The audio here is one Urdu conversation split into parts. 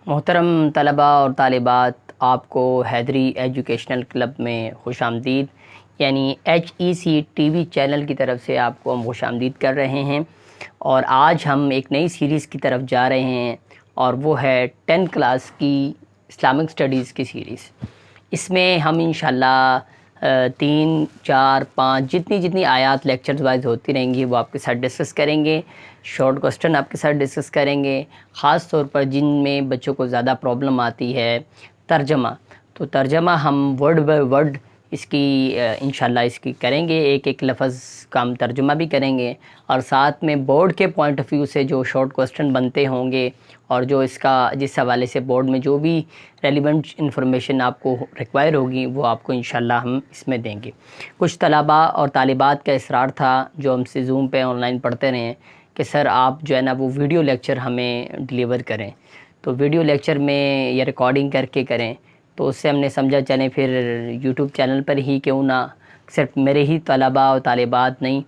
محترم طلباء اور طالبات، آپ کو حیدری ایجوکیشنل کلب میں خوش آمدید، یعنی HEC ٹی وی چینل کی طرف سے آپ کو ہم خوش آمدید کر رہے ہیں۔ اور آج ہم ایک نئی سیریز کی طرف جا رہے ہیں، اور وہ ہے 10 کلاس کی اسلامک اسٹڈیز کی سیریز۔ اس میں ہم انشاءاللہ 3، 4، 5 جتنی آیات لیکچرز وائز ہوتی رہیں گی وہ آپ کے ساتھ ڈسکس کریں گے۔ شارٹ کوسچن آپ کے ساتھ ڈسکس کریں گے، خاص طور پر جن میں بچوں کو زیادہ پرابلم آتی ہے ترجمہ، تو ترجمہ ہم ورڈ بائی ورڈ اس کی انشاءاللہ اس کی کریں گے، ایک لفظ کا ہم ترجمہ بھی کریں گے، اور ساتھ میں بورڈ کے پوائنٹ آف ویو سے جو شارٹ کوسچن بنتے ہوں گے اور جو جس حوالے سے بورڈ میں جو بھی ریلیونٹ انفارمیشن آپ کو ریکوائر ہوگی وہ آپ کو انشاءاللہ ہم اس میں دیں گے۔ کچھ طلباء اور طالبات کا اصرار تھا جو ہم سے زوم پہ آن لائن پڑھتے رہے کہ سر آپ جو ہے نا وہ ویڈیو لیکچر ہمیں ڈلیور کریں، تو ویڈیو لیکچر میں یا ریکارڈنگ کر کے کریں، تو اس سے ہم نے سمجھا چلیں پھر یوٹیوب چینل پر ہی کیوں نہ صرف میرے ہی طلباء اور طالبات نہیں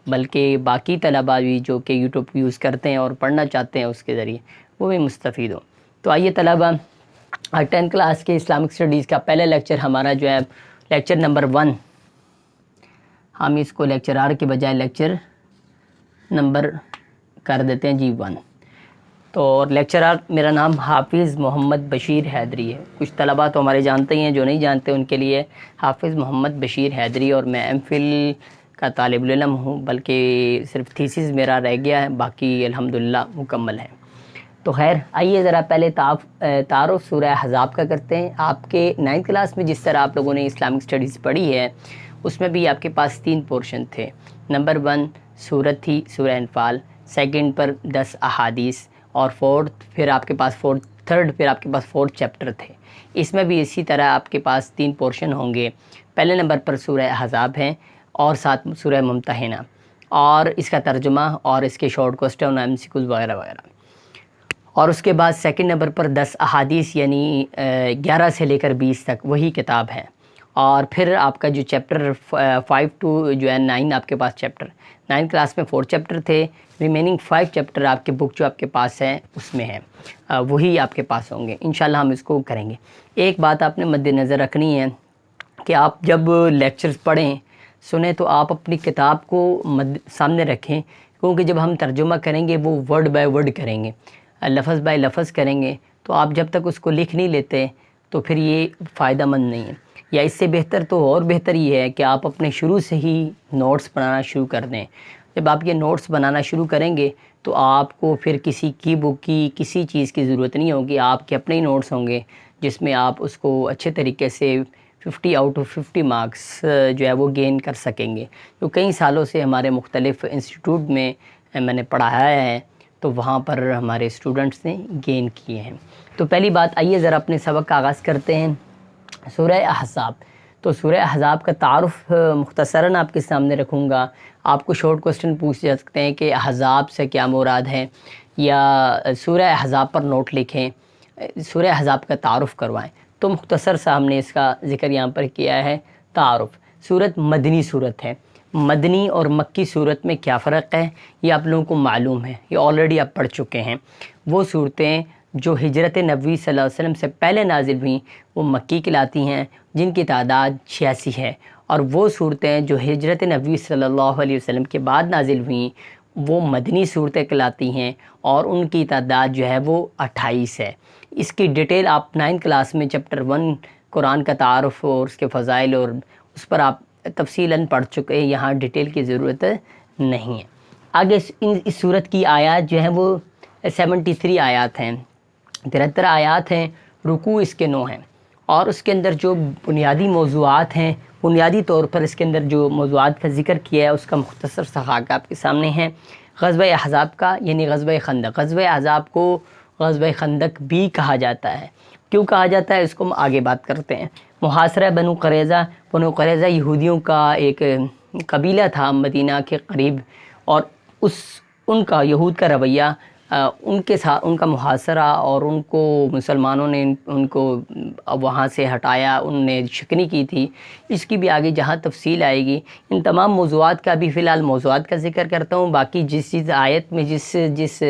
بلکہ باقی طلباء بھی جو کہ یوٹیوب یوز کرتے ہیں اور پڑھنا چاہتے ہیں اس کے ذریعے وہ بھی مستفید ہوں۔ تو آئیے طلباء، 10 کلاس کے اسلامک اسٹڈیز کا پہلا لیکچر ہمارا جو ہے لیکچر نمبر 1، ہم اس کو لیکچر آر کے بجائے لیکچر نمبر کر دیتے ہیں 1۔ تو لیکچرر میرا نام حافظ محمد بشیر حیدری ہے۔ کچھ طلباء تو ہمارے جانتے ہی ہیں، جو نہیں جانتے ان کے لیے حافظ محمد بشیر حیدری، اور میں MPhil کا طالب علم ہوں، بلکہ صرف تھیسس میرا رہ گیا ہے، باقی الحمدللہ مکمل ہے۔ تو خیر آئیے ذرا پہلے تعارف سورہ احزاب کا کرتے ہیں۔ آپ کے 9 کلاس میں جس طرح آپ لوگوں نے اسلامک اسٹڈیز پڑھی ہے اس میں بھی آپ کے پاس 3 پورشن تھے۔ نمبر 1 سورت تھی سورہ انفال، سیکنڈ پر 10 احادیث، اور پھر آپ کے پاس فورتھ چیپٹر تھے۔ اس میں بھی اسی طرح آپ کے پاس 3 پورشن ہوں گے۔ پہلے نمبر پر سورہ احزاب ہیں، اور ساتھ سورہ ممتحنہ، اور اس کا ترجمہ اور اس کے شارٹ کوسچن اور MCQs وغیرہ وغیرہ۔ اور اس کے بعد سیکنڈ نمبر پر 10 احادیث، یعنی 11 سے لے کر 20 تک وہی کتاب ہے۔ اور پھر آپ کا جو چیپٹر 5 to جو ہے 9 آپ کے پاس چیپٹر 9 کلاس میں 4 چیپٹر تھے، ریمیننگ 5 چیپٹر آپ کے بک جو آپ کے پاس ہے اس میں ہے، وہی آپ کے پاس ہوں گے۔ انشاءاللہ ہم اس کو کریں گے۔ ایک بات آپ نے مد نظر رکھنی ہے کہ آپ جب لیکچرز پڑھیں سنیں تو آپ اپنی کتاب کو سامنے رکھیں، کیونکہ جب ہم ترجمہ کریں گے وہ ورڈ بائی ورڈ کریں گے، لفظ بائی لفظ کریں گے، تو آپ جب تک اس کو لکھ نہیں لیتے تو پھر یہ فائدہ مند نہیں ہے۔ یا اس سے بہتر تو اور بہتر یہ ہے کہ آپ اپنے شروع سے ہی نوٹس بنانا شروع کر دیں۔ جب آپ یہ نوٹس بنانا شروع کریں گے تو آپ کو پھر کسی کی بک کی کسی چیز کی ضرورت نہیں ہوگی، آپ کے اپنے ہی نوٹس ہوں گے جس میں آپ اس کو اچھے طریقے سے 50 آؤٹ آف 50 مارکس جو ہے وہ گین کر سکیں گے۔ جو کئی سالوں سے ہمارے مختلف انسٹیٹیوٹ میں میں نے پڑھایا ہے تو وہاں پر ہمارے اسٹوڈنٹس نے گین کیے ہیں۔ تو پہلی بات آئیے ذرا اپنے سبق کا آغاز کرتے ہیں۔ سورہ احزاب، تو سورہ احزاب کا تعارف مختصراً آپ کے سامنے رکھوں گا۔ آپ کو شارٹ کوسچن پوچھ جا سکتے ہیں کہ احزاب سے کیا مراد ہے، یا سورہ احزاب پر نوٹ لکھیں، سورہ احزاب کا تعارف کروائیں۔ تو مختصر سا ہم نے اس کا ذکر یہاں پر کیا ہے۔ تعارف، سورت مدنی صورت ہے۔ مدنی اور مکی صورت میں کیا فرق ہے یہ آپ لوگوں کو معلوم ہے، یہ آلریڈی آپ پڑھ چکے ہیں۔ وہ صورتیں جو ہجرت نبوی صلی اللہ علیہ وسلم سے پہلے نازل ہوئیں وہ مکی کہلاتی ہیں، جن کی تعداد 86 ہے، اور وہ صورتیں جو ہجرت نبوی صلی اللہ علیہ وسلم کے بعد نازل ہوئیں وہ مدنی صورتیں کہلاتی ہیں، اور ان کی تعداد جو ہے وہ 28 ہے۔ اس کی ڈیٹیل آپ 9 کلاس میں چیپٹر 1 قرآن کا تعارف اور اس کے فضائل اور اس پر آپ تفصیلاً پڑھ چکے ہیں، یہاں ڈیٹیل کی ضرورت نہیں ہے۔ آگے اس صورت کی آیات جو ہیں وہ 73 آیات ہیں، 73 آیات ہیں، رکوع اس کے 9 ہیں، اور اس کے اندر جو بنیادی موضوعات ہیں، بنیادی طور پر اس کے اندر جو موضوعات کا ذکر کیا ہے اس کا مختصر سا خاکہ آپ کے سامنے ہے۔ غزوہ احزاب کا، یعنی غزوہ خندق، غزوہ احزاب کو غزوہ خندق بھی کہا جاتا ہے۔ کیوں کہا جاتا ہے اس کو ہم آگے بات کرتے ہیں۔ محاصرہ بنو قریظہ یہودیوں کا ایک قبیلہ تھا مدینہ کے قریب، اور ان کا یہود کا رویہ، ان کے ساتھ ان کا محاصرہ، اور ان کو مسلمانوں نے ان کو وہاں سے ہٹایا، ان نے شکنی کی تھی۔ اس کی بھی آگے جہاں تفصیل آئے گی۔ ان تمام موضوعات کا بھی فی الحال موضوعات کا ذکر کرتا ہوں، باقی جس آیت میں جس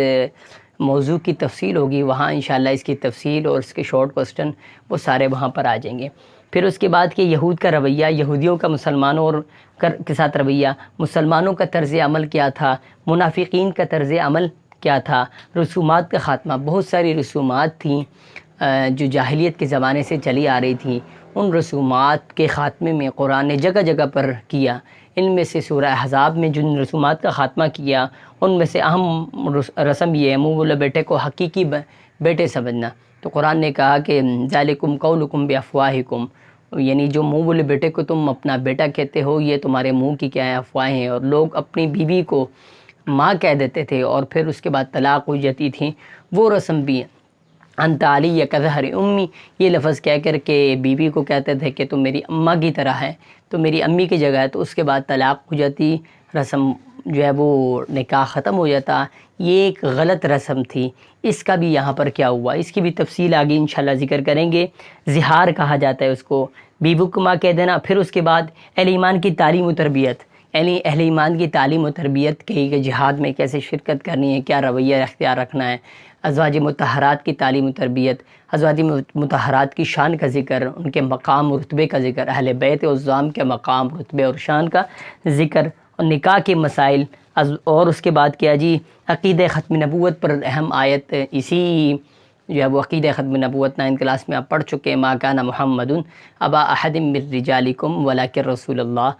موضوع کی تفصیل ہوگی وہاں انشاءاللہ اس کی تفصیل اور اس کے شارٹ کوسچن وہ سارے وہاں پر آ جائیں گے۔ پھر اس کے بعد کہ یہود کا رویہ، یہودیوں کا مسلمانوں اور کے ساتھ رویہ، مسلمانوں کا طرز عمل کیا تھا، منافقین کا طرز عمل کیا تھا، رسومات کا خاتمہ، بہت ساری رسومات تھیں جو جاہلیت کے زمانے سے چلی آ رہی تھیں، ان رسومات کے خاتمے میں قرآن نے جگہ جگہ پر کیا۔ ان میں سے سورہ احزاب میں جن رسومات کا خاتمہ کیا ان میں سے اہم رسم یہ ہے منہ بولے بیٹے کو حقیقی بیٹے سمجھنا۔ تو قرآن نے کہا کہ ذالکم قولکم بافواہکم، یعنی جو منہ بولے بیٹے کو تم اپنا بیٹا کہتے ہو یہ تمہارے منہ کی کیا ہے افواہیں ہیں، اور لوگ اپنی بیوی کو ماں کہہ دیتے تھے اور پھر اس کے بعد طلاق ہو جاتی تھی، وہ رسم بھی ہے۔ انت علی کظہر امی، یہ لفظ کہہ کر کے بیوی کو کہتے تھے کہ تم میری اماں کی طرح ہے، تو میری امی کی جگہ ہے، تو اس کے بعد طلاق ہو جاتی، رسم جو ہے وہ نکاح ختم ہو جاتا۔ یہ ایک غلط رسم تھی، اس کا بھی یہاں پر کیا ہوا اس کی بھی تفصیل آگے انشاءاللہ ذکر کریں گے۔ زہار کہا جاتا ہے اس کو، بیوی کو ماں کہہ دینا۔ پھر اس کے بعد اہل ایمان کی تعلیم و تربیت، یعنی اہل ایمان کی تعلیم و تربیت کہ جہاد میں کیسے شرکت کرنی ہے، کیا رویہ اختیار رکھنا ہے۔ ازواج مطہرات کی تعلیم و تربیت، ازواج مطہرات کی شان کا ذکر، ان کے مقام و رتبے کا ذکر، اہل بیت عظام کے مقام، رتبے اور شان کا ذکر، اور نکاح کے مسائل، اور اس کے بعد کیا جی عقیدہ ختم نبوت پر اہم آیت، اسی جو ہے وہ عقیدہ ختم نبوت 9 کلاس میں آپ پڑھ چکے ہیں، ما کان محمد ابا احد من رجالکم ولکن رسول اللہ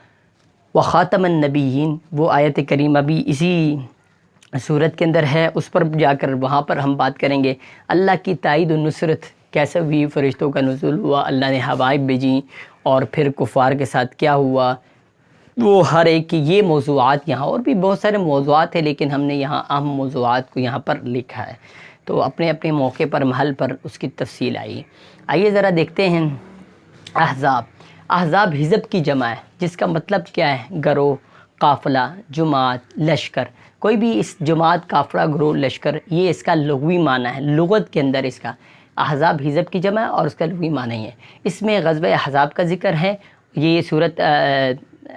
وخاتم النبیین، وہ آیت کریمہ بھی اسی صورت کے اندر ہے، اس پر جا کر وہاں پر ہم بات کریں گے۔ اللہ کی تائید و نصرت کیسے ہوئی، فرشتوں کا نزول ہوا، اللہ نے حوائب بھیجی، اور پھر کفار کے ساتھ کیا ہوا، وہ ہر ایک کی یہ موضوعات یہاں، اور بھی بہت سارے موضوعات ہیں لیکن ہم نے یہاں اہم موضوعات کو یہاں پر لکھا ہے، تو اپنے اپنے موقع پر محل پر اس کی تفصیل آئی۔ آئیے ذرا دیکھتے ہیں احزاب۔ احزاب حزب کی جمع ہے، جس کا مطلب کیا ہے، گروہ، قافلہ، جماعت، لشکر۔ کوئی بھی اس جماعت، قافلہ، گروہ، لشکر، یہ اس کا لغوی معنی ہے، لغت کے اندر اس کا احزاب حزب کی جمع ہے اور اس کا لغوی معنی ہے۔ اس میں غزوہ احزاب کا ذکر ہے، یہ صورت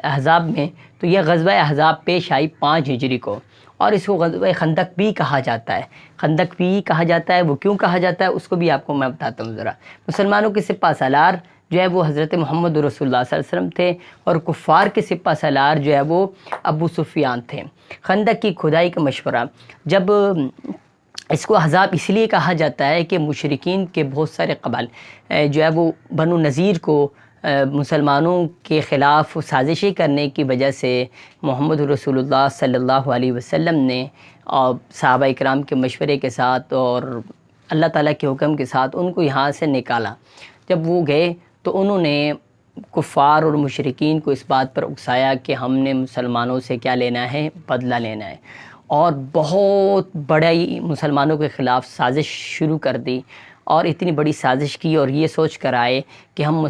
احزاب میں، تو یہ غزوہ احزاب پیش آئی 5 ہجری کو، اور اس کو غزوہ خندق بھی کہا جاتا ہے۔ خندق بھی کہا جاتا ہے، وہ کیوں کہا جاتا ہے اس کو بھی آپ کو میں بتاتا ہوں ذرا۔ مسلمانوں کے سپہ سالار جو ہے وہ حضرت محمد رسول اللہ صلی اللہ علیہ وسلم تھے، اور کفار کے سپہ سالار جو ہے وہ ابو سفیان تھے۔ خندق کی کھدائی کا مشورہ، جب اس کو احزاب اس لیے کہا جاتا ہے کہ مشرکین کے بہت سارے قبائل جو ہے وہ بنو نذیر کو مسلمانوں کے خلاف سازشیں کرنے کی وجہ سے محمد رسول اللہ صلی اللہ علیہ وسلم نے اور صحابہ اکرام کے مشورے کے ساتھ اور اللہ تعالیٰ کے حکم کے ساتھ ان کو یہاں سے نکالا۔ جب وہ گئے تو انہوں نے کفار اور مشرکین کو اس بات پر اکسایا کہ ہم نے مسلمانوں سے کیا لینا ہے، بدلہ لینا ہے، اور بہت بڑی مسلمانوں کے خلاف سازش شروع کر دی، اور اتنی بڑی سازش کی، اور یہ سوچ کر آئے کہ ہم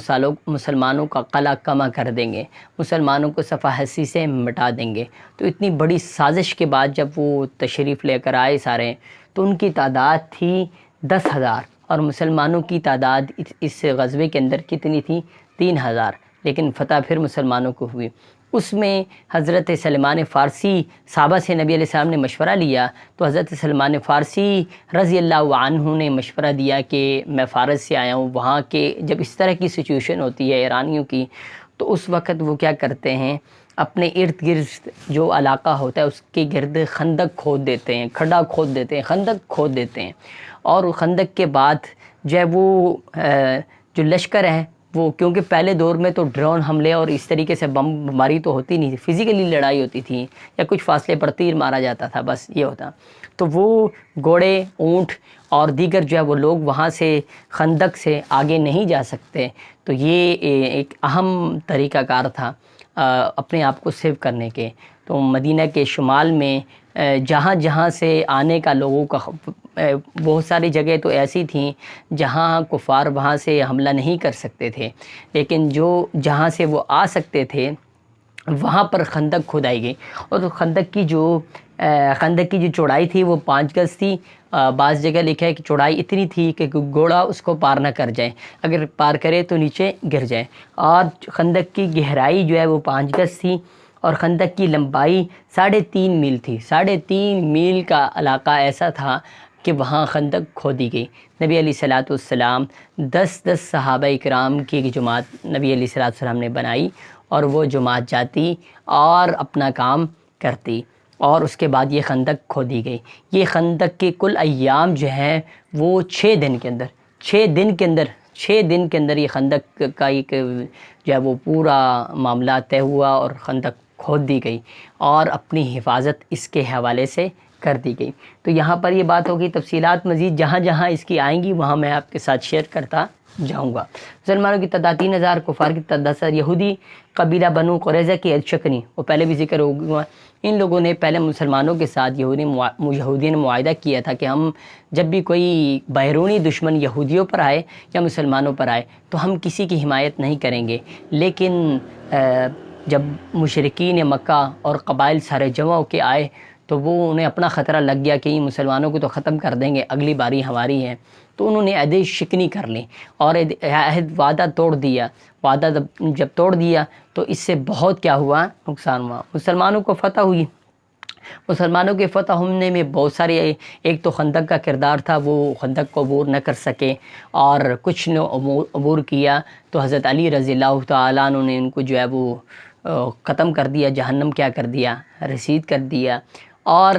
مسلمانوں کا قلع کما کر دیں گے، مسلمانوں کو صفحہ ہستی سے مٹا دیں گے۔ تو اتنی بڑی سازش کے بعد جب وہ تشریف لے کر آئے سارے، تو ان کی تعداد تھی 10,000، اور مسلمانوں کی تعداد اس غزوے کے اندر کتنی تھی، 3,000، لیکن فتح پھر مسلمانوں کو ہوئی۔ اس میں حضرت سلمان فارسی صحابہ سے نبی علیہ السلام نے مشورہ لیا، تو حضرت سلمان فارسی رضی اللہ عنہ نے مشورہ دیا کہ میں فارس سے آیا ہوں، وہاں کے جب اس طرح کی سچویشن ہوتی ہے ایرانیوں کی، تو اس وقت وہ کیا کرتے ہیں، اپنے ارد گرد جو علاقہ ہوتا ہے اس کے گرد خندق کھود دیتے ہیں، کھڈا کھود دیتے ہیں، خندق کھود دیتے ہیں، اور خندق کے بعد جو ہے وہ جو لشکر ہے وہ، کیونکہ پہلے دور میں تو ڈرون حملے اور اس طریقے سے بم ماری تو ہوتی نہیں تھی، فزیکلی لڑائی ہوتی تھی، یا کچھ فاصلے پر تیر مارا جاتا تھا، بس یہ ہوتا۔ تو وہ گھوڑے، اونٹ اور دیگر جو ہے وہ لوگ وہاں سے خندق سے آگے نہیں جا سکتے، تو یہ ایک اہم طریقہ کار تھا اپنے آپ کو سیو کرنے کے۔ تو مدینہ کے شمال میں جہاں جہاں سے آنے کا لوگوں کا بہت ساری جگہ تو ایسی تھیں جہاں کفار وہاں سے حملہ نہیں کر سکتے تھے، لیکن جہاں سے وہ آ سکتے تھے وہاں پر خندق کھدائی گئی، اور خندق کی جو چوڑائی تھی وہ 5 گز تھی۔ بعض جگہ لکھا ہے کہ چوڑائی اتنی تھی کہ گھوڑا اس کو پار نہ کر جائے، اگر پار کرے تو نیچے گر جائے، اور خندق کی گہرائی جو ہے وہ 5 گز تھی، اور خندق کی لمبائی 3.5 میل تھی۔ 3.5 میل کا علاقہ ایسا تھا کہ وہاں خندق کھودی گئی۔ نبی علیہ الصلوۃ والسلام 10 صحابہ اکرام کی ایک جماعت نبی علیہ الصلوۃ والسلام نے بنائی، اور وہ جماعت جاتی اور اپنا کام کرتی، اور اس کے بعد یہ خندق کھودی گئی۔ یہ خندق کے کل ایام جو ہیں وہ 6 دن کے اندر یہ خندق کا ایک جو ہے وہ پورا معاملہ طے ہوا، اور خندق کھود دی گئی، اور اپنی حفاظت اس کے حوالے سے کر دی گئی۔ تو یہاں پر یہ بات ہوگی، تفصیلات مزید جہاں جہاں اس کی آئیں گی وہاں میں آپ کے ساتھ شیئر کرتا جاؤں گا۔ مسلمانوں کی تعداد 3000، کفار کی تعداد 10,000۔ یہودی قبیلہ بنو قریظہ کی شکنی، وہ پہلے بھی ذکر ہوا، ان لوگوں نے پہلے مسلمانوں کے ساتھ یہودی نے معاہدہ کیا تھا کہ ہم جب بھی کوئی بیرونی دشمن یہودیوں پر آئے یا مسلمانوں پر آئے تو ہم کسی کی حمایت نہیں کریں گے، لیکن جب مشرکین مکہ اور قبائل سارے جمع ہو کے آئے تو وہ انہیں اپنا خطرہ لگ گیا کہ یہ مسلمانوں کو تو ختم کر دیں گے، اگلی باری ہماری ہے، تو انہوں نے عہد شکنی کر لی اور وعدہ توڑ دیا۔ وعدہ جب توڑ دیا تو اس سے بہت کیا ہوا، نقصان ہوا، مسلمانوں کو فتح ہوئی۔ مسلمانوں کے فتح ہونے میں بہت سارے، ایک تو خندق کا کردار تھا، وہ خندق کو عبور نہ کر سکے، اور کچھ نے عبور کیا تو حضرت علی رضی اللہ تعالیٰ عنہ نے ان کو جو ہے وہ ختم کر دیا، جہنم کیا کر دیا، رسید کر دیا۔ اور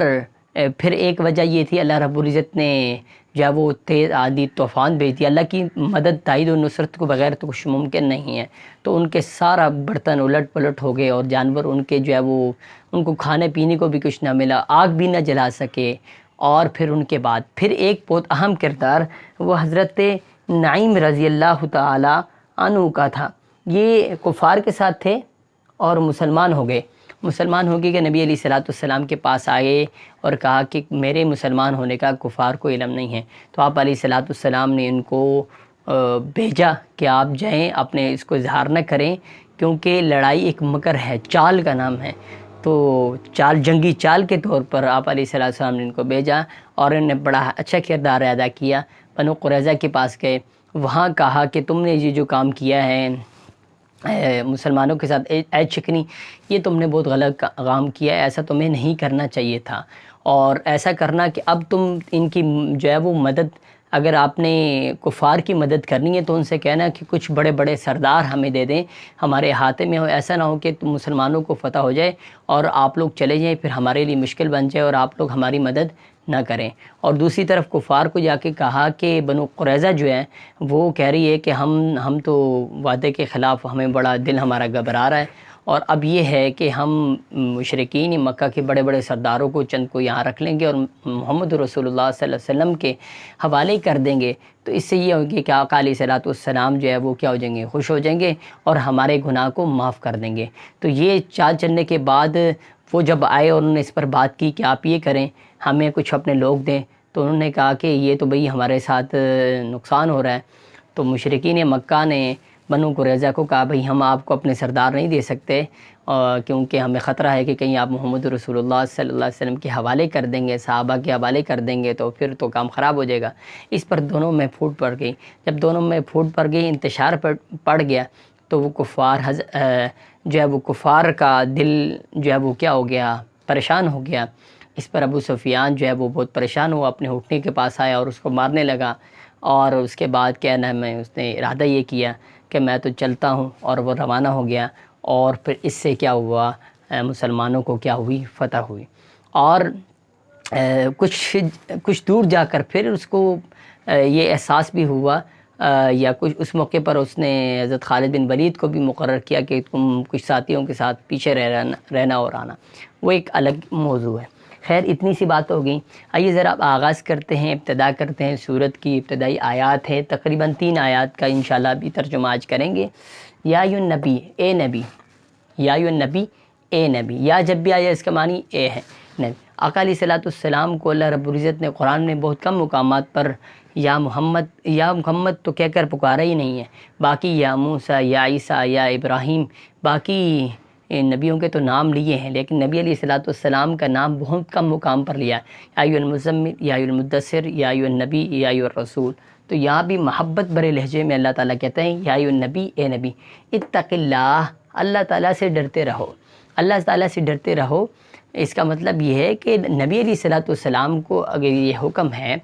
پھر ایک وجہ یہ تھی، اللہ رب العزت نے جو ہے وہ تیز آندھی طوفان بھیج دیا۔ اللہ کی مدد، تائید و نصرت کو بغیر تو کچھ ممکن نہیں ہے، تو ان کے سارا برتن الٹ پلٹ ہو گئے، اور جانور ان کے جو ہے وہ ان کو کھانے پینے کو بھی کچھ نہ ملا، آگ بھی نہ جلا سکے۔ اور پھر ان کے بعد پھر ایک بہت اہم کردار وہ حضرت نعیم رضی اللہ تعالی عنہ کا تھا۔ یہ کفار کے ساتھ تھے اور مسلمان ہو گئے کہ نبی علیہ الصلوۃ والسلام کے پاس آئے اور کہا کہ میرے مسلمان ہونے کا کفار کو علم نہیں ہے، تو آپ علیہ الصلوۃ والسلام نے ان کو بھیجا کہ آپ جائیں، اپنے اس کو اظہار نہ کریں، کیونکہ لڑائی ایک مکر ہے، چال کا نام ہے، تو جنگی چال کے طور پر آپ علیہ الصلوۃ والسلام نے ان کو بھیجا، اور انہوں نے بڑا اچھا کردار ادا کیا۔ بنو قریظہ کے پاس گئے، وہاں کہا کہ تم نے یہ جو کام کیا ہے مسلمانوں کے ساتھ عہد شکنی، یہ تم نے بہت غلط کام کیا ہے، ایسا تمہیں نہیں کرنا چاہیے تھا، اور ایسا کرنا کہ اب تم ان کی جو ہے وہ مدد، اگر آپ نے کفار کی مدد کرنی ہے تو ان سے کہنا کہ کچھ بڑے بڑے سردار ہمیں دے دیں، ہمارے ہاتھ میں ہو، ایسا نہ ہو کہ تم مسلمانوں کو فتح ہو جائے اور آپ لوگ چلے جائیں، پھر ہمارے لیے مشکل بن جائے اور آپ لوگ ہماری مدد نہ کریں۔ اور دوسری طرف کفار کو جا کے کہا کہ بنو قریظہ جو ہے وہ کہہ رہی ہے کہ ہم تو وعدے کے خلاف، ہمیں بڑا دل ہمارا گھبرا رہا ہے، اور اب یہ ہے کہ ہم مشرکین مکہ کے بڑے بڑے سرداروں کو چند کو یہاں رکھ لیں گے اور محمد رسول اللہ صلی اللہ علیہ وسلم کے حوالے کر دیں گے، تو اس سے یہ ہوگی کہ آقا علیہ الصلوۃ والسلام جو ہے وہ کیا ہو جائیں گے، خوش ہو جائیں گے اور ہمارے گناہ کو معاف کر دیں گے۔ تو یہ چال چلنے کے بعد وہ جب آئے اور انہوں نے اس پر بات کی کہ آپ یہ کریں، ہمیں کچھ اپنے لوگ دیں، تو انہوں نے کہا کہ یہ تو بھئی ہمارے ساتھ نقصان ہو رہا ہے۔ تو مشرکین مکہ نے بنو قریظہ کو کہا بھئی ہم آپ کو اپنے سردار نہیں دے سکتے، کیونکہ ہمیں خطرہ ہے کہ کہیں آپ محمد رسول اللہ صلی اللہ علیہ وسلم کے حوالے کر دیں گے، صحابہ کے حوالے کر دیں گے، تو پھر تو کام خراب ہو جائے گا۔ اس پر دونوں میں پھوٹ پڑ گئی۔ جب دونوں میں پھوٹ پڑ گئی، انتشار پڑ گیا، تو وہ کفار جو ہے وہ کفار کا دل جو ہے وہ کیا ہو گیا، پریشان ہو گیا۔ اس پر ابو سفیان جو ہے وہ بہت پریشان ہوا، اپنے اٹھنے کے پاس آیا اور اس کو مارنے لگا، اور اس کے بعد کیا نام ہے، اس نے ارادہ یہ کیا کہ میں تو چلتا ہوں، اور وہ روانہ ہو گیا، اور پھر اس سے کیا ہوا، مسلمانوں کو کیا ہوئی، فتح ہوئی۔ اور کچھ دور جا کر پھر اس کو یہ احساس بھی ہوا، یا کچھ اس موقع پر اس نے حضرت خالد بن ولید کو بھی مقرر کیا کہ تم کچھ ساتھیوں کے ساتھ پیچھے رہنا اور آنا، وہ ایک الگ موضوع ہے۔ خیر اتنی سی بات ہو گئی، آئیے ذرا آغاز کرتے ہیں، ابتدا کرتے ہیں۔ سورت کی ابتدائی آیات ہے، تقریباً 3 آیات کا انشاءاللہ بھی ترجمہ آج کریں گے۔ یا ایھا النبی، اے نبی، یا ایھا النبی، اے نبی، یا جب بھی آیا اس کا معنی اے ہے، نبی۔ آقا علیہ الصلوۃ والسلام کو اللہ رب العزت نے قرآن میں بہت کم مقامات پر یا محمد تو کہہ کر پکارا ہی نہیں ہے، باقی یا موسیٰ، یا عیسیٰ، یا ابراہیم، باقی نبیوں کے تو نام لیے ہیں، لیکن نبی علیہ الصلوۃ والسلام کا نام بہت کم مقام پر لیا ہے، یا ایھا المزمل، یا ایھا المدثر، یا ایھا النبی، یا ایھا الرسول۔ تو یہاں بھی محبت بھرے لہجے میں اللہ تعالیٰ کہتے ہیں یا ایھا النبی، اے نبی، اتق اللہ، اللہ تعالیٰ سے ڈرتے رہو، اللہ تعالیٰ سے ڈرتے رہو۔ اس کا مطلب یہ ہے کہ نبی علیہ الصلوۃ والسلام کو اگر یہ حکم ہے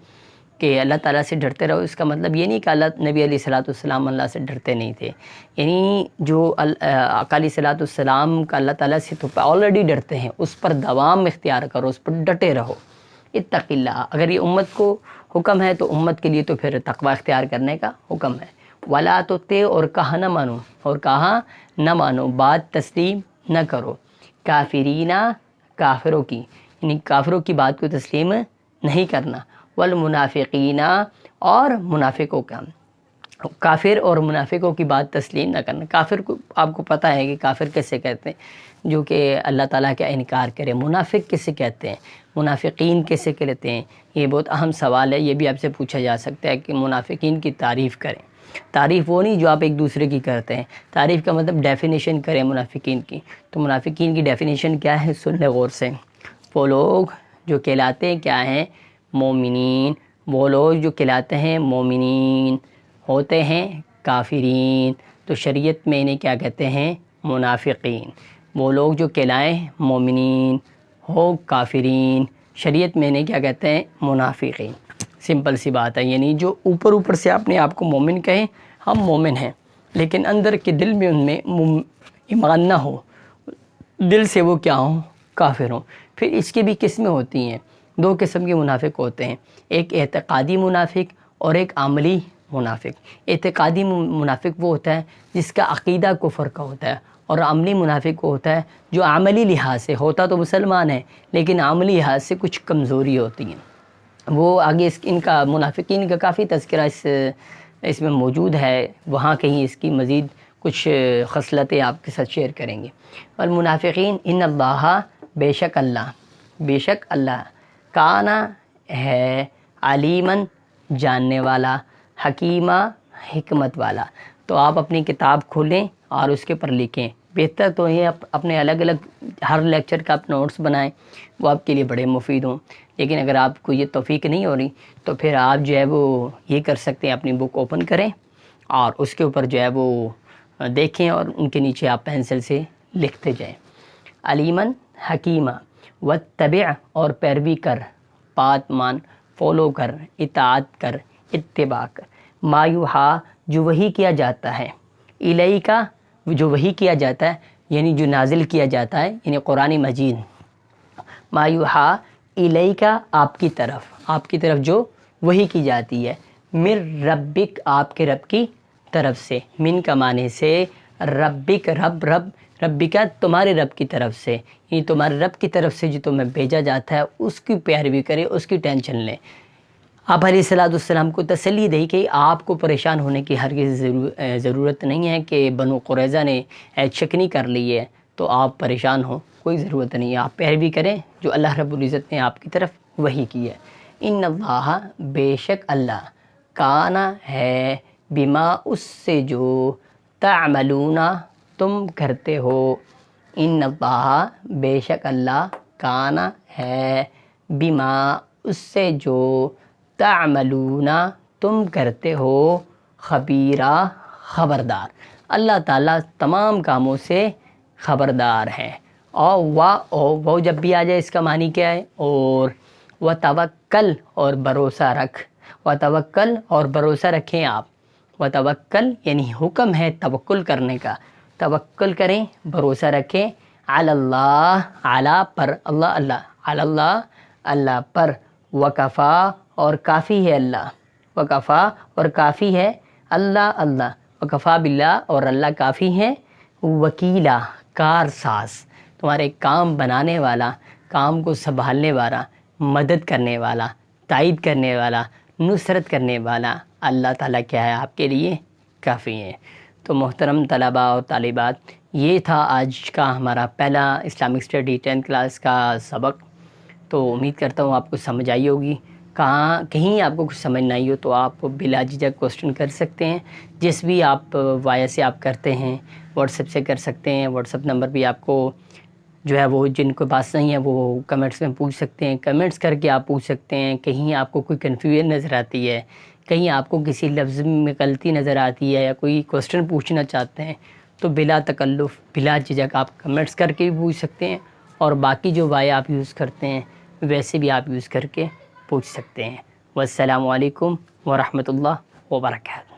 کہ اللہ تعالیٰ سے ڈرتے رہو، اس کا مطلب یہ نہیں کہ نبی علیہ الصلوۃ والسلام اللہ سے ڈرتے نہیں تھے، یعنی جو آقا علیہ الصلوۃ والسلام کا اللہ تعالیٰ سے تو آلریڈی ڈرتے ہیں، اس پر دوام اختیار کرو، اس پر ڈٹے رہو۔ اتق اللہ، اگر یہ امت کو حکم ہے تو امت کے لیے تو پھر تقوی اختیار کرنے کا حکم ہے۔ ولا تطع، اور کہا نہ مانو، اور کہا نہ مانو، بات تسلیم نہ کرو، کافرین، کافروں کی، یعنی کافروں کی بات کو تسلیم نہیں کرنا، والمنافقین، اور منافقوں کا، کافر اور منافقوں کی بات تسلیم نہ کرنا۔ کافر کو آپ کو پتہ ہے کہ کافر کیسے کہتے ہیں، جو کہ اللہ تعالیٰ کا انکار کرے۔ منافق کیسے کہتے ہیں، منافقین کیسے کہتے ہیں، یہ بہت اہم سوال ہے، یہ بھی آپ سے پوچھا جا سکتا ہے کہ منافقین کی تعریف کریں۔ تعریف وہ نہیں جو آپ ایک دوسرے کی کرتے ہیں، تعریف کا مطلب ڈیفینیشن کریں منافقین کی۔ تو منافقین کی ڈیفینیشن کیا ہے، سن لیں غور سے۔ وہ لوگ جو کہلاتے ہیں کیا ہیں، مومنین، وہ لوگ جو کہلاتے ہیں مومنین ہوتے ہیں کافرین، تو شریعت میں انہیں کیا کہتے ہیں، منافقین۔ وہ لوگ جو کہلائیں مومنین ہو کافرین، شریعت میں انہیں کیا کہتے ہیں، منافقین۔ سمپل سی بات ہے، یعنی جو اوپر سے اپنے آپ کو مومن کہیں، ہم مومن ہیں، لیکن اندر کے دل میں ان میں ایمان نہ ہو، دل سے وہ کیا ہوں، کافر ہوں۔ پھر اس کی بھی قسمیں ہوتی ہیں، دو قسم کے منافق ہوتے ہیں، ایک اعتقادی منافق اور ایک عملی منافق۔ اعتقادی منافق وہ ہوتا ہے جس کا عقیدہ کفر کا ہوتا ہے، اور عملی منافق وہ ہوتا ہے جو عملی لحاظ سے ہوتا تو مسلمان ہے لیکن عملی لحاظ سے کچھ کمزوری ہوتی ہیں۔ وہ آگے ان کا منافقین کا کافی تذکرہ اس میں موجود ہے، وہاں کہیں اس کی مزید کچھ خصلتیں آپ کے ساتھ شیئر کریں گے۔ والمنافقین، ان اللہ، بے شک اللہ کانا ہے، علیماً، جاننے والا، حکیمہ، حکمت والا۔ تو آپ اپنی کتاب کھولیں اور اس کے پر لکھیں۔ بہتر تو یہ اپنے الگ الگ ہر لیکچر کا آپ نوٹس بنائیں، وہ آپ کے لیے بڑے مفید ہوں۔ لیکن اگر آپ کو یہ توفیق نہیں ہو رہی تو پھر آپ جو ہے وہ یہ کر سکتے ہیں، اپنی بک اوپن کریں اور اس کے اوپر جو ہے وہ دیکھیں اور ان کے نیچے آپ پینسل سے لکھتے جائیں۔ علیماً، حکیمہ، واتبع، اور پیروی کر، بات مان، فالو کر، اطاعت کر، اتباع کر، ما یوحا، جو وحی کیا جاتا ہے، الیک، جو وحی کیا جاتا ہے یعنی جو نازل کیا جاتا ہے، یعنی قرآن مجید، ما یوحا الیک، آپ کی طرف جو وحی کی جاتی ہے، من ربک، آپ کے رب کی طرف سے، من کا معنی سے ربک، ربک تمہارے رب کی طرف سے، یعنی تمہارے رب کی طرف سے جو تمہیں بھیجا جاتا ہے اس کی پیروی کرے، اس کی ٹینشن لیں۔ آپ علیہ الصلوۃ والسلام کو تسلی دیں کہ آپ کو پریشان ہونے کی ہرگز ضرورت نہیں ہے کہ بنو قریظہ نے چکنی کر لی ہے تو آپ پریشان ہوں، کوئی ضرورت نہیں ہے، آپ پیروی کریں جو اللہ رب العزت نے آپ کی طرف وحی کی ہے۔ ان اللہ، بے شک اللہ، کانا ہے، بما، اس سے جو، تعملون، تم کرتے ہو، ان اللہ، بے شک اللہ، کانا ہے، بما، اس سے جو، تعملون، تم کرتے ہو، خبیرہ، خبردار۔ اللہ تعالیٰ تمام کاموں سے خبردار ہیں۔ اور وہ جب بھی آ جائے اس کا معنی کیا ہے، اور وتوکل، اور بھروسہ رکھ، وتوکل، اور بھروسہ رکھیں آپ، وتوکل یعنی حکم ہے توکل کرنے کا، توکل کریں، بھروسہ رکھیں، علی اللہ، علی پر، اللہ پر، وکفا، اور کافی ہے اللہ، وکفا، اور کافی ہے اللہ، وکفا باللہ، اور اللہ کافی ہے، وکیلا، کارساز، تمہارے کام بنانے والا، کام کو سنبھالنے والا، مدد کرنے والا، تائید کرنے والا، نصرت کرنے والا اللہ تعالیٰ کیا ہے، آپ کے لیے کافی ہے۔ تو محترم طلباء اور طالبات، یہ تھا آج کا ہمارا پہلا اسلامک اسٹڈی 10th کلاس کا سبق۔ تو امید کرتا ہوں آپ کو سمجھ آئی ہوگی۔ کہیں آپ کو کچھ سمجھ نہ آئی ہو تو آپ بلا جھجک کوسچن کر سکتے ہیں، جس بھی آپ وائس سے آپ کرتے ہیں، واٹس ایپ سے کر سکتے ہیں۔ واٹس ایپ نمبر بھی آپ کو جو ہے وہ جن کے پاس نہیں ہے وہ کمنٹس میں پوچھ سکتے ہیں، کمنٹس کر کے آپ پوچھ سکتے ہیں۔ کہیں آپ کو کوئی کنفیوژن نظر آتی ہے، کہیں آپ کو کسی لفظ میں غلطی نظر آتی ہے، یا کوئی کوسچن پوچھنا چاہتے ہیں تو بلا تکلف، بلا جھجک آپ کمنٹس کر کے بھی پوچھ سکتے ہیں، اور باقی جو وائے آپ یوز کرتے ہیں ویسے بھی آپ یوز کر کے پوچھ سکتے ہیں۔ والسلام علیکم ورحمۃ اللہ وبرکاتہ۔